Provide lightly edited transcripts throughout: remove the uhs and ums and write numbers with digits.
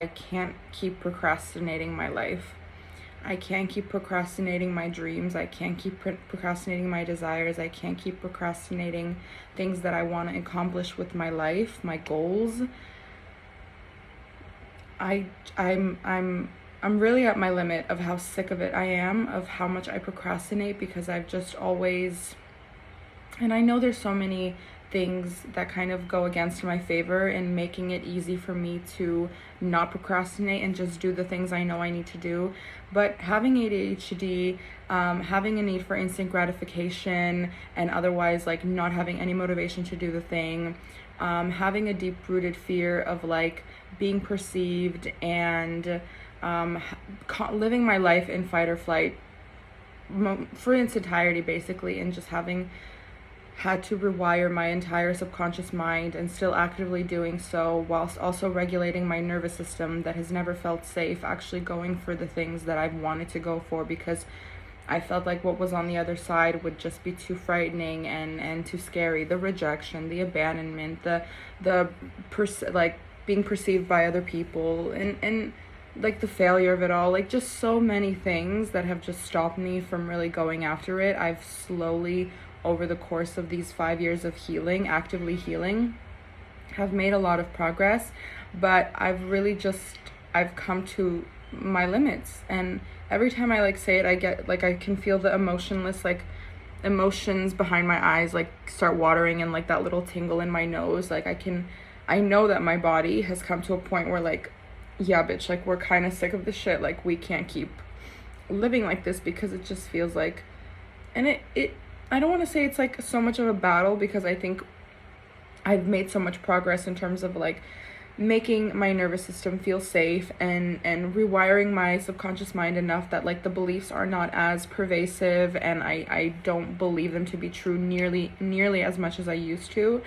I can't keep procrastinating my life. I can't keep procrastinating my dreams. I can't keep procrastinating my desires. I can't keep procrastinating things that I want to accomplish with my life, my goals. I I'm really at my limit of how sick of it I am, of how much I procrastinate, because I've just always, and I know there's so many things that kind of go against my favor in making it easy for me to not procrastinate and just do the things I know I need to do. But having ADHD, having a need for instant gratification, and otherwise like not having any motivation to do the thing, having a deep rooted fear of like being perceived, and living my life in fight or flight for its entirety basically, and just having had to rewire my entire subconscious mind, and still actively doing so whilst also regulating my nervous system that has never felt safe actually going for the things that I've wanted to go for, because I felt like what was on the other side would just be too frightening and too scary. The rejection, the abandonment, like being perceived by other people, and like the failure of it all, like just so many things that have just stopped me from really going after it. I've slowly, over the course of these 5 years of healing, actively healing, have made a lot of progress, but I've come to my limits. And every time I like say it, I get like, I can feel the emotions behind my eyes like start watering, and like that little tingle in my nose. Like I know that my body has come to a point where like, yeah, bitch, like we're kind of sick of this shit. Like we can't keep living like this, because it just feels like, and it I don't want to say it's like so much of a battle, because I think I've made so much progress in terms of like making my nervous system feel safe, and rewiring my subconscious mind enough that like the beliefs are not as pervasive, and I don't believe them to be true nearly as much as I used to.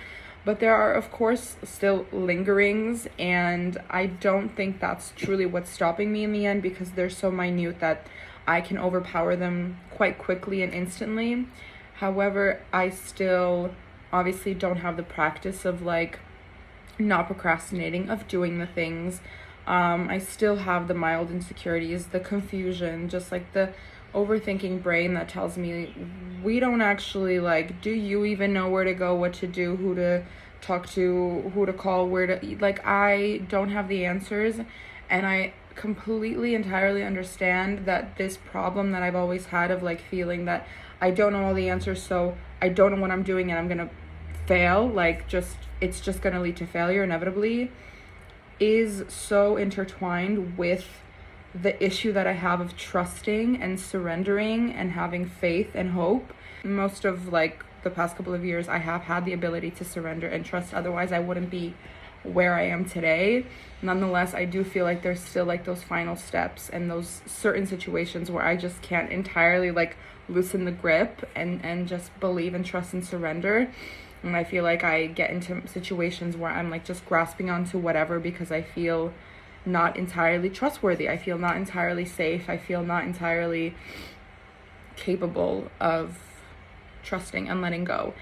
But there are, of course, still lingerings, and I don't think that's truly what's stopping me in the end, because they're so minute that I can overpower them quite quickly and instantly. However, I still obviously don't have the practice of like not procrastinating, of doing the things. I still have the mild insecurities, the confusion, just like the overthinking brain that tells me, we don't actually like, do you even know where to go, what to do, who to talk to, who to call, where to, like I don't have the answers. And I completely entirely understand that this problem that I've always had of like feeling that I don't know all the answers, so I don't know what I'm doing and I'm gonna fail, like just it's just gonna lead to failure inevitably, is so intertwined with the issue that I have of trusting and surrendering and having faith and hope. Most of like the past couple of years I have had the ability to surrender and trust, otherwise I wouldn't be where I am today. Nonetheless, I do feel like there's still like those final steps and those certain situations where I just can't entirely like loosen the grip and just believe and trust and surrender. And I feel like I get into situations where I'm like just grasping onto whatever, because I feel not entirely trustworthy. I feel not entirely safe. I feel not entirely capable of trusting and letting go.